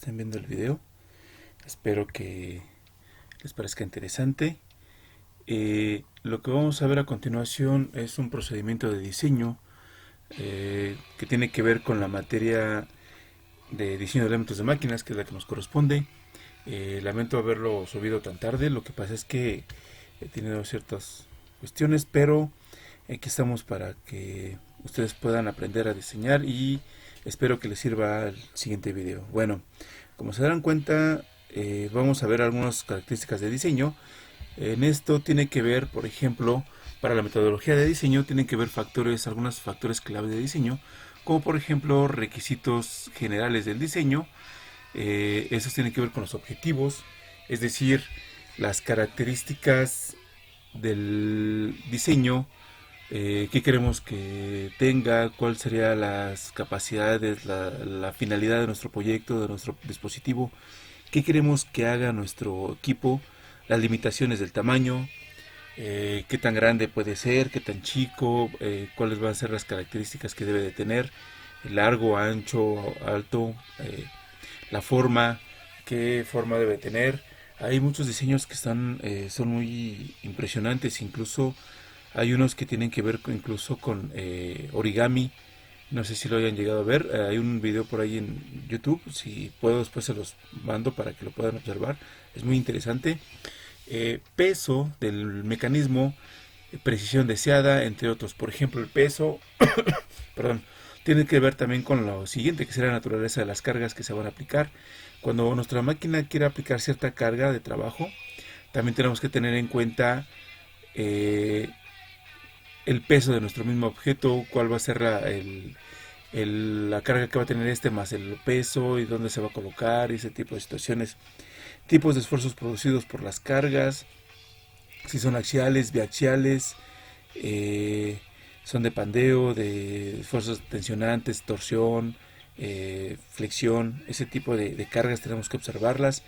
Estén viendo el video. Espero que les parezca interesante. Lo que vamos a ver a continuación es un procedimiento de diseño que tiene que ver con la materia de diseño de elementos de máquinas, que es la que nos corresponde. Lamento haberlo subido tan tarde, lo que pasa es que he tenido ciertas cuestiones, pero aquí estamos para que ustedes puedan aprender a diseñar y espero que les sirva el siguiente video. Bueno, como se darán cuenta, vamos a ver algunas características de diseño. En esto tiene que ver, por ejemplo, para la metodología de diseño, tienen que ver algunos factores clave de diseño, como por ejemplo requisitos generales del diseño. Esos tienen que ver con los objetivos, es decir, las características del diseño, qué queremos que tenga, cuál serían las capacidades, la finalidad de nuestro proyecto, de nuestro dispositivo, qué queremos que haga nuestro equipo, las limitaciones del tamaño, qué tan grande puede ser, qué tan chico, cuáles van a ser las características que debe de tener, largo, ancho, alto, la forma, qué forma debe tener. Hay muchos diseños que son muy impresionantes, incluso hay unos que tienen que ver incluso con origami. No sé si lo hayan llegado a ver. Hay un video por ahí en YouTube. Si puedo después se los mando para que lo puedan observar. Es muy interesante. Peso del mecanismo, precisión deseada, entre otros. Por ejemplo, el peso, perdón, tiene que ver también con lo siguiente, que será la naturaleza de las cargas que se van a aplicar. Cuando nuestra máquina quiere aplicar cierta carga de trabajo, también tenemos que tener en cuenta eh, el peso de nuestro mismo objeto, cuál va a ser la carga que va a tener este, más el peso y dónde se va a colocar, y ese tipo de situaciones. Tipos de esfuerzos producidos por las cargas, si son axiales, biaxiales, eh, son de pandeo, de esfuerzos tensionantes, torsión, flexión, ese tipo de cargas tenemos que observarlas.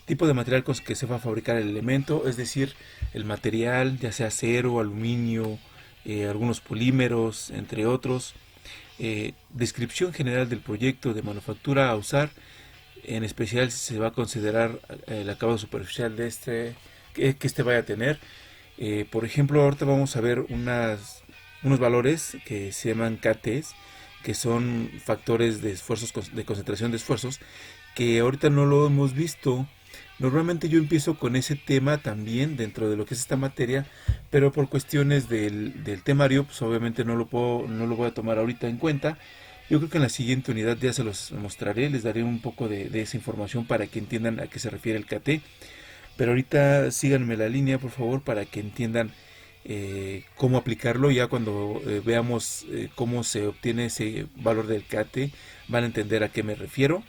Tipo de material con que se va a fabricar el elemento, es decir, el material, ya sea acero, aluminio, algunos polímeros, entre otros. Descripción general del proyecto de manufactura a usar, en especial si se va a considerar el acabado superficial de que este vaya a tener. Por ejemplo, ahorita vamos a ver unos valores que se llaman KTs, que son factores de esfuerzos, de concentración de esfuerzos, que ahorita no lo hemos visto. Normalmente yo empiezo con ese tema también dentro de lo que es esta materia, pero por cuestiones del temario, pues obviamente no lo voy a tomar ahorita en cuenta. Yo creo que en la siguiente unidad ya se los mostraré, les daré un poco de esa información para que entiendan a qué se refiere el KT. Pero ahorita síganme la línea, por favor, para que entiendan cómo aplicarlo. Ya cuando veamos cómo se obtiene ese valor del KT, van a entender a qué me refiero.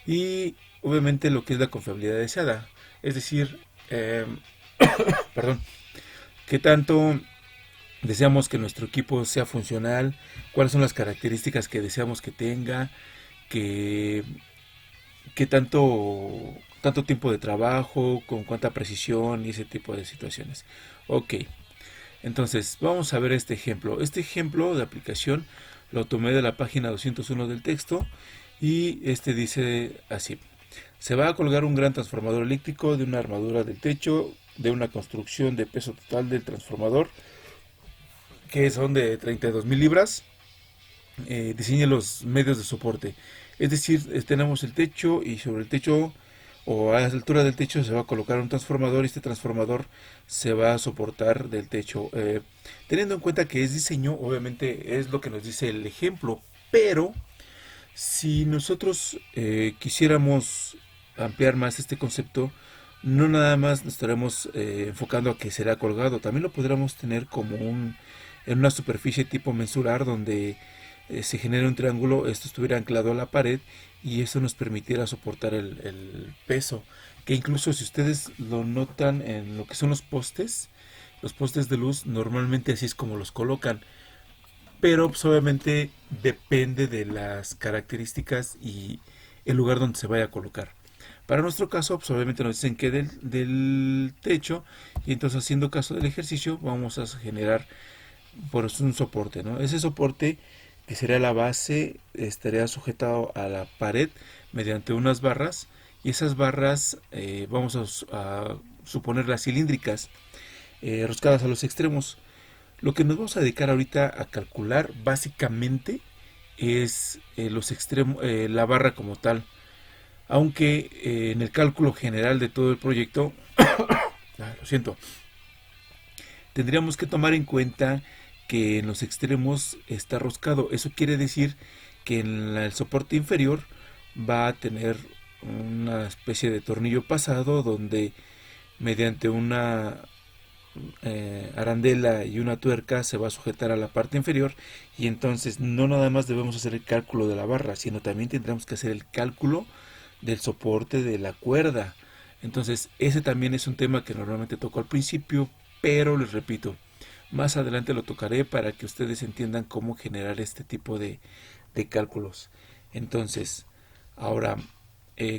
Y obviamente lo que es la confiabilidad deseada. Es decir, perdón, qué tanto deseamos que nuestro equipo sea funcional, cuáles son las características que deseamos que tenga, que, qué tanto tiempo de trabajo, con cuánta precisión y ese tipo de situaciones. Ok, entonces vamos a ver este ejemplo. Este ejemplo de aplicación lo tomé de la página 201 del texto y este dice así. Se va a colgar un gran transformador eléctrico de una armadura del techo de una construcción de peso total del transformador que son de 32.000 libras. Diseñe los medios de soporte. Es decir, tenemos el techo y sobre el techo o a la altura del techo se va a colocar un transformador y este transformador se va a soportar del techo. Teniendo en cuenta que es diseño, obviamente es lo que nos dice el ejemplo, pero si nosotros quisiéramos ampliar más este concepto, no nada más nos estaremos enfocando a que será colgado, también lo podríamos tener como en una superficie tipo mensurar donde se genera un triángulo, esto estuviera anclado a la pared y eso nos permitiera soportar el peso, que incluso si ustedes lo notan en lo que son los postes de luz normalmente así es como los colocan, pero pues, obviamente depende de las características y el lugar donde se vaya a colocar. Para nuestro caso, pues obviamente nos dicen que del techo, y entonces haciendo caso del ejercicio vamos a generar por un soporte, ¿no? Ese soporte que sería la base, estaría sujetado a la pared mediante unas barras, y esas barras vamos a suponerlas cilíndricas, roscadas a los extremos. Lo que nos vamos a dedicar ahorita a calcular básicamente es los extremos, la barra como tal, aunque en el cálculo general de todo el proyecto, lo siento, tendríamos que tomar en cuenta que en los extremos está roscado. Eso quiere decir que en el soporte inferior va a tener una especie de tornillo pasado donde mediante una arandela y una tuerca se va a sujetar a la parte inferior, y entonces no nada más debemos hacer el cálculo de la barra, sino también tendremos que hacer el cálculo del soporte de la cuerda. Entonces ese también es un tema que normalmente toco al principio, pero les repito, más adelante lo tocaré para que ustedes entiendan cómo generar este tipo de cálculos. Entonces, ahora,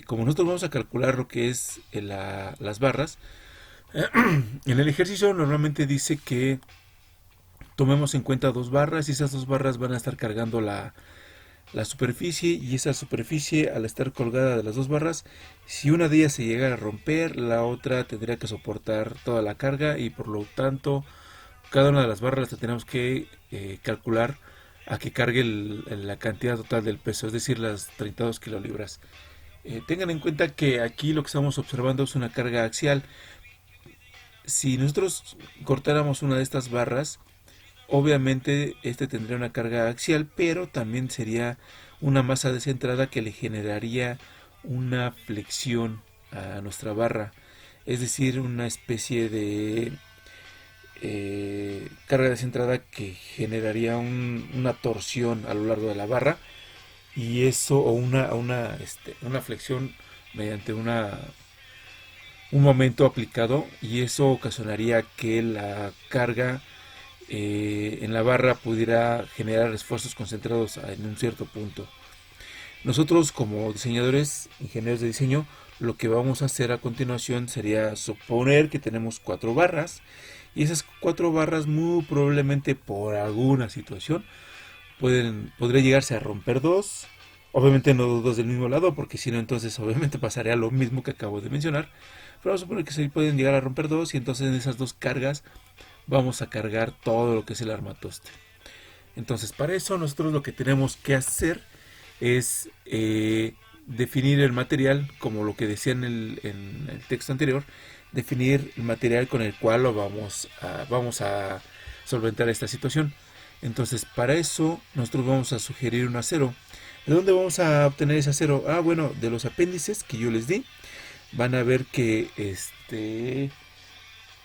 como nosotros vamos a calcular lo que es las barras, en el ejercicio normalmente dice que tomemos en cuenta dos barras, y esas dos barras van a estar cargando la superficie, y esa superficie, al estar colgada de las dos barras, si una de ellas se llega a romper, la otra tendría que soportar toda la carga, y por lo tanto cada una de las barras la tenemos que calcular a que cargue la cantidad total del peso, es decir, las 32 kilolibras. Tengan en cuenta que aquí lo que estamos observando es una carga axial. Si nosotros cortáramos una de estas barras, obviamente este tendría una carga axial, pero también sería una masa descentrada que le generaría una flexión a nuestra barra, es decir, una especie de carga descentrada que generaría una torsión a lo largo de la barra, y eso, o una flexión mediante un momento aplicado, y eso ocasionaría que la carga en la barra pudiera generar esfuerzos concentrados en un cierto punto. Nosotros, como diseñadores, ingenieros de diseño, lo que vamos a hacer a continuación sería suponer que tenemos cuatro barras, y esas cuatro barras muy probablemente por alguna situación podría llegarse a romper dos. Obviamente no dos del mismo lado, porque si no, entonces obviamente pasaría lo mismo que acabo de mencionar. Pero vamos a suponer que se pueden llegar a romper dos, y entonces en esas dos cargas vamos a cargar todo lo que es el armatoste. Entonces, para eso nosotros lo que tenemos que hacer es definir el material, como lo que decía en el texto anterior, definir el material con el cual vamos a solventar esta situación. Entonces, para eso nosotros vamos a sugerir un acero. ¿De dónde vamos a obtener ese acero? Ah, bueno, de los apéndices que yo les di. Van a ver que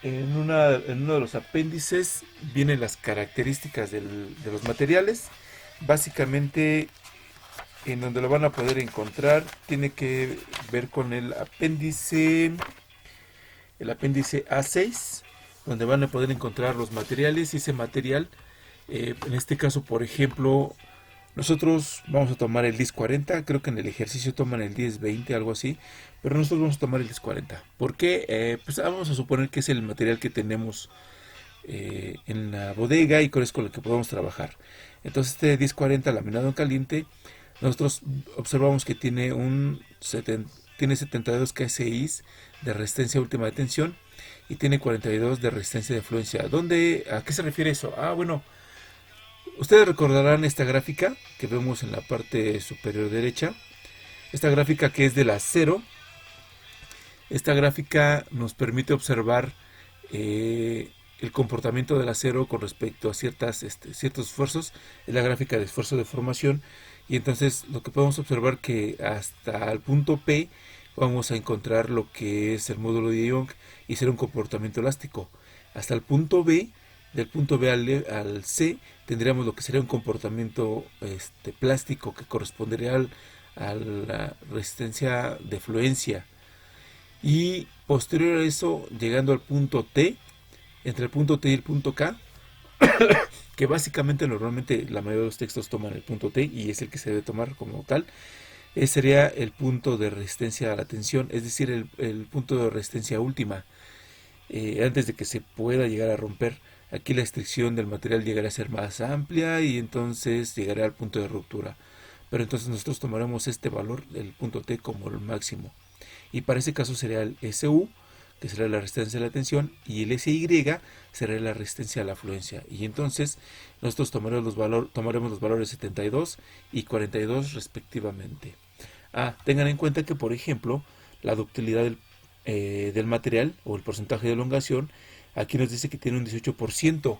en uno de los apéndices vienen las características de los materiales. Básicamente, en donde lo van a poder encontrar, tiene que ver con el apéndice A6, donde van a poder encontrar los materiales, y ese material, en este caso, por ejemplo, nosotros vamos a tomar el 1040, creo que en el ejercicio toman el 1020, algo así, pero nosotros vamos a tomar el 1040. ¿Por qué? Pues vamos a suponer que es el material que tenemos en la bodega, y con eso con el que podemos trabajar. Entonces este 1040 laminado en caliente, nosotros observamos que tiene 72 kSI de resistencia última de tensión, y tiene 42 de resistencia de fluencia. ¿A qué se refiere eso? Ah, bueno, ustedes recordarán esta gráfica que vemos en la parte superior derecha. Esta gráfica, que es del acero. Esta gráfica nos permite observar el comportamiento del acero con respecto a ciertos esfuerzos. Es la gráfica de esfuerzo de formación. Y entonces lo que podemos observar, que hasta el punto P vamos a encontrar lo que es el módulo de Young, y será un comportamiento elástico. Hasta el punto B, del punto B al C, tendríamos lo que sería un comportamiento plástico, que correspondería a la resistencia de fluencia. Y posterior a eso, llegando al punto T, entre el punto T y el punto K, que básicamente normalmente la mayoría de los textos toman el punto T, y es el que se debe tomar como tal, sería el punto de resistencia a la tensión, es decir, el punto de resistencia última, antes de que se pueda llegar a romper. aquí la extracción del material llegará a ser más amplia y entonces llegará al punto de ruptura. Pero entonces nosotros tomaremos este valor, el punto T, como el máximo. Y para ese caso sería el SU, que será la resistencia a la tensión, y el SY será la resistencia a la fluencia. Y entonces nosotros tomaremos los valores 72 y 42 respectivamente. Tengan en cuenta que, por ejemplo, la ductilidad del material o el porcentaje de elongación, aquí nos dice que tiene un 18%.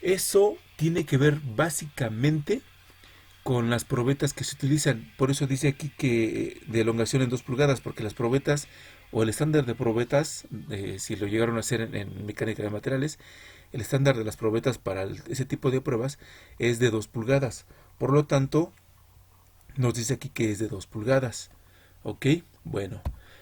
Eso tiene que ver básicamente con las probetas que se utilizan. Por eso dice aquí que de elongación en 2 pulgadas, porque las probetas o el estándar de probetas, si lo llegaron a hacer en mecánica de materiales, el estándar de las probetas para ese tipo de pruebas es de 2 pulgadas. Por lo tanto, nos dice aquí que es de 2 pulgadas. Ok, bueno.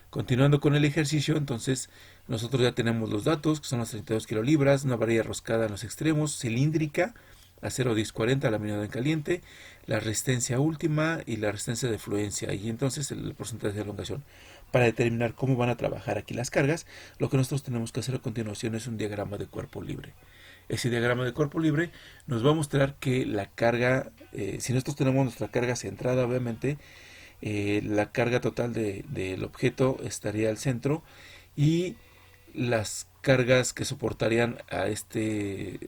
Continuando con el ejercicio, entonces nosotros ya tenemos los datos, que son las 32 kilolibras, una varilla roscada en los extremos, cilíndrica, acero 1040 laminado en caliente, la resistencia última y la resistencia de fluencia, y entonces el porcentaje de elongación. Para determinar cómo van a trabajar aquí las cargas, lo que nosotros tenemos que hacer a continuación es un diagrama de cuerpo libre. Ese diagrama de cuerpo libre nos va a mostrar que la carga, si nosotros tenemos nuestra carga centrada, obviamente, la carga total del objeto estaría al centro y las cargas que soportarían a este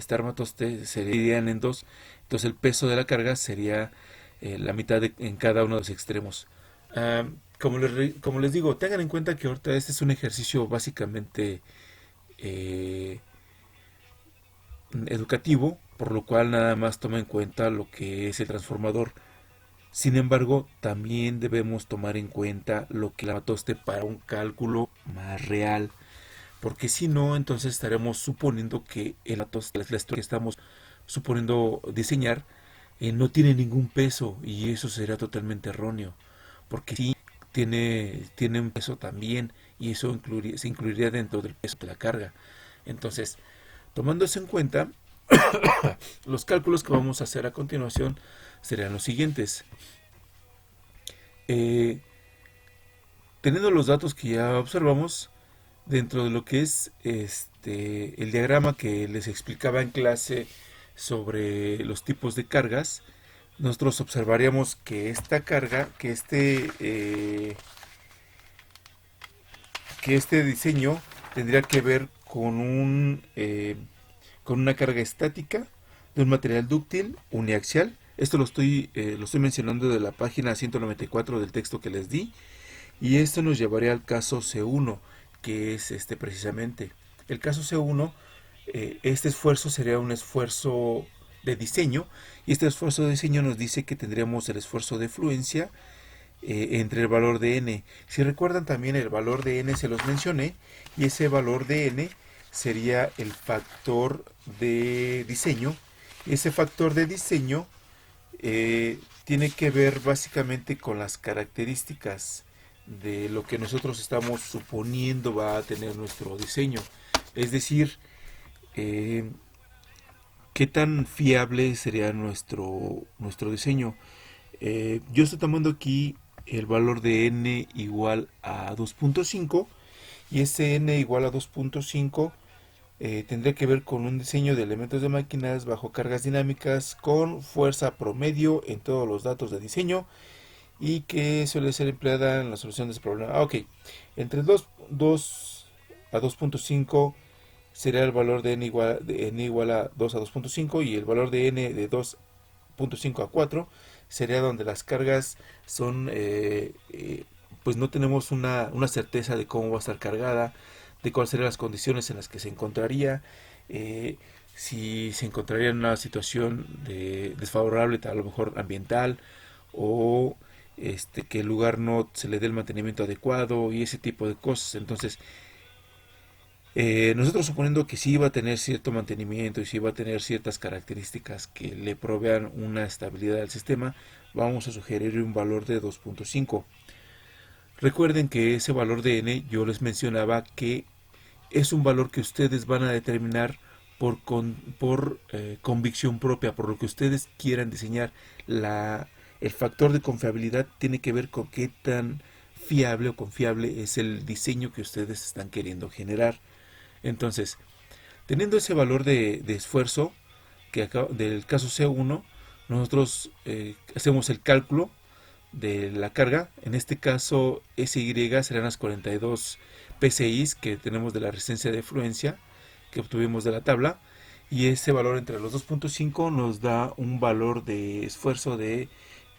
armatoste serían en dos. Entonces el peso de la carga sería la mitad en cada uno de los extremos. Como les digo, tengan en cuenta que ahorita este es un ejercicio básicamente educativo, por lo cual nada más toma en cuenta lo que es el transformador. Sin embargo, también debemos tomar en cuenta lo que la armatoste para un cálculo más real, porque si no, entonces estaremos suponiendo que el armatoste, la estructura que estamos suponiendo diseñar, no tiene ningún peso, y eso sería totalmente erróneo, porque sí tiene un peso también, y eso se incluiría dentro del peso de la carga. Entonces, tomando eso en cuenta, los cálculos que vamos a hacer a continuación serían los siguientes. Teniendo los datos que ya observamos dentro de lo que es el diagrama que les explicaba en clase sobre los tipos de cargas, nosotros observaríamos que esta carga, que este diseño tendría que ver con una carga estática de un material dúctil uniaxial. Esto lo estoy mencionando de la página 194 del texto que les di. Y esto nos llevaría al caso C1, que es precisamente. El caso C1, este esfuerzo sería un esfuerzo de diseño. Y este esfuerzo de diseño nos dice que tendríamos el esfuerzo de fluencia entre el valor de n. Si recuerdan también el valor de n se los mencioné. Y ese valor de n sería el factor de diseño. Ese factor de diseño tiene que ver básicamente con las características de lo que nosotros estamos suponiendo va a tener nuestro diseño. Es decir, qué tan fiable sería nuestro diseño. Yo estoy tomando aquí el valor de n igual a 2.5 y ese n igual a 2.5 tendría que ver con un diseño de elementos de máquinas bajo cargas dinámicas con fuerza promedio en todos los datos de diseño y que suele ser empleada en la solución de ese problema. Ok, entre 2 a 2.5 sería el valor de n igual a 2 a 2.5 y el valor de n de 2.5 a 4 sería donde las cargas son, pues no tenemos una certeza de cómo va a estar cargada, de cuáles serían las condiciones en las que se encontraría, si se encontraría en una situación desfavorable, a lo mejor ambiental, o que el lugar no se le dé el mantenimiento adecuado y ese tipo de cosas. Entonces, nosotros suponiendo que sí va a tener cierto mantenimiento y sí va a tener ciertas características que le provean una estabilidad al sistema, vamos a sugerir un valor de 2.5. Recuerden que ese valor de n yo les mencionaba que es un valor que ustedes van a determinar por convicción propia, por lo que ustedes quieran diseñar. El factor de confiabilidad tiene que ver con qué tan fiable o confiable es el diseño que ustedes están queriendo generar. Entonces, Teniendo ese valor de esfuerzo del caso C1, nosotros hacemos el cálculo de la carga. En este caso, SY serán las 42 PSI que tenemos de la resistencia de fluencia que obtuvimos de la tabla. Y ese valor entre los 2.5 nos da un valor de esfuerzo de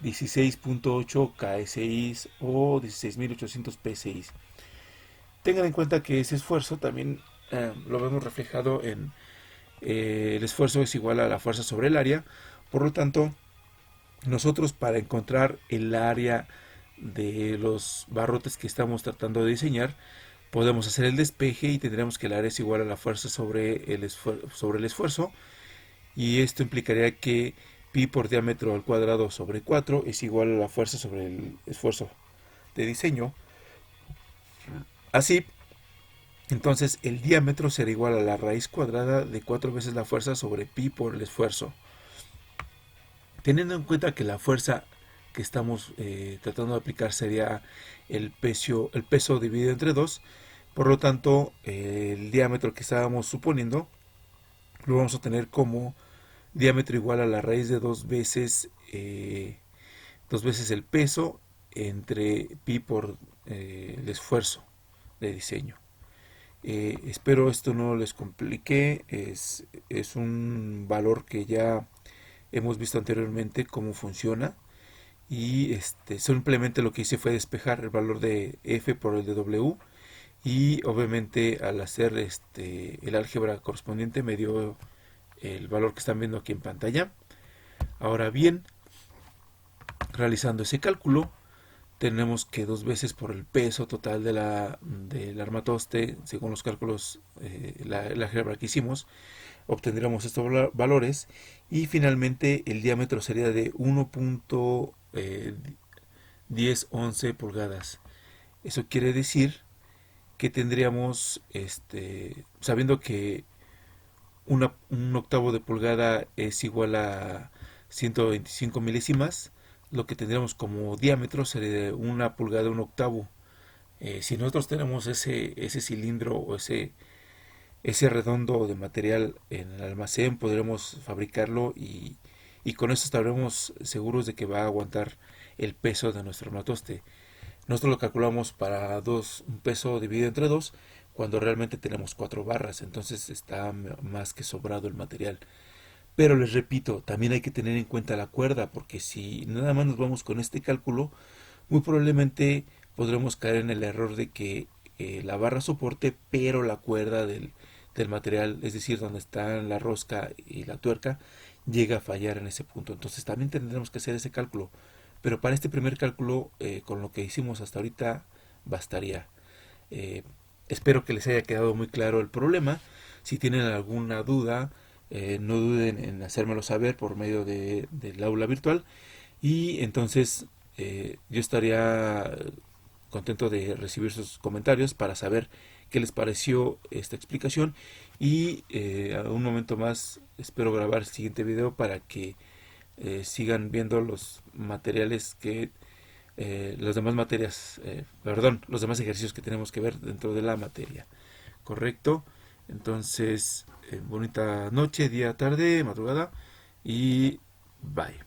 16.8 KSI o 16.800 PSI. Tengan en cuenta que ese esfuerzo también lo vemos reflejado en el esfuerzo es igual a la fuerza sobre el área. Por lo tanto, nosotros para encontrar el área de los barrotes que estamos tratando de diseñar, podemos hacer el despeje y tendremos que el área es igual a la fuerza sobre el esfuerzo. Y esto implicaría que pi por diámetro al cuadrado sobre 4 es igual a la fuerza sobre el esfuerzo de diseño. Así, entonces el diámetro será igual a la raíz cuadrada de 4 veces la fuerza sobre pi por el esfuerzo. Teniendo en cuenta que la fuerza que estamos tratando de aplicar sería el peso dividido entre 2, por lo tanto el diámetro que estábamos suponiendo lo vamos a tener como diámetro igual a la raíz de 2 veces el peso entre pi por el esfuerzo de diseño. Espero esto no les complique, es un valor que ya hemos visto anteriormente cómo funciona y simplemente lo que hice fue despejar el valor de F por el de W y obviamente al hacer el álgebra correspondiente me dio el valor que están viendo aquí en pantalla. Ahora bien, realizando ese cálculo tenemos que 2 veces por el peso total del armatoste, según los cálculos, la álgebra que hicimos, obtendríamos estos valores y finalmente el diámetro sería de 1.1011 pulgadas. Eso quiere decir que tendríamos, sabiendo que un octavo de pulgada es igual a 125 milésimas, lo que tendríamos como diámetro sería de 1 pulgada, un octavo. Si nosotros tenemos ese cilindro o ese redondo de material en el almacén, podremos fabricarlo y con eso estaremos seguros de que va a aguantar el peso de nuestro armatoste. Nosotros lo calculamos para un peso dividido entre 2 cuando realmente tenemos 4 barras, entonces está más que sobrado el material. Pero les repito, también hay que tener en cuenta la cuerda, porque si nada más nos vamos con este cálculo, muy probablemente podremos caer en el error de que la barra soporte, pero la cuerda del material, es decir, donde está la rosca y la tuerca, llega a fallar en ese punto. Entonces también tendremos que hacer ese cálculo. Pero para este primer cálculo, con lo que hicimos hasta ahorita, bastaría. Eh, Espero que les haya quedado muy claro el problema. Si tienen alguna duda, no duden en hacérmelo saber por medio del aula virtual. Y entonces yo estaría contento de recibir sus comentarios para saber qué les pareció esta explicación. Y a un momento más espero grabar el siguiente video para que sigan viendo los materiales las demás materias, los demás ejercicios que tenemos que ver dentro de la materia. ¿Correcto? Entonces, bonita noche, día, tarde, madrugada y bye.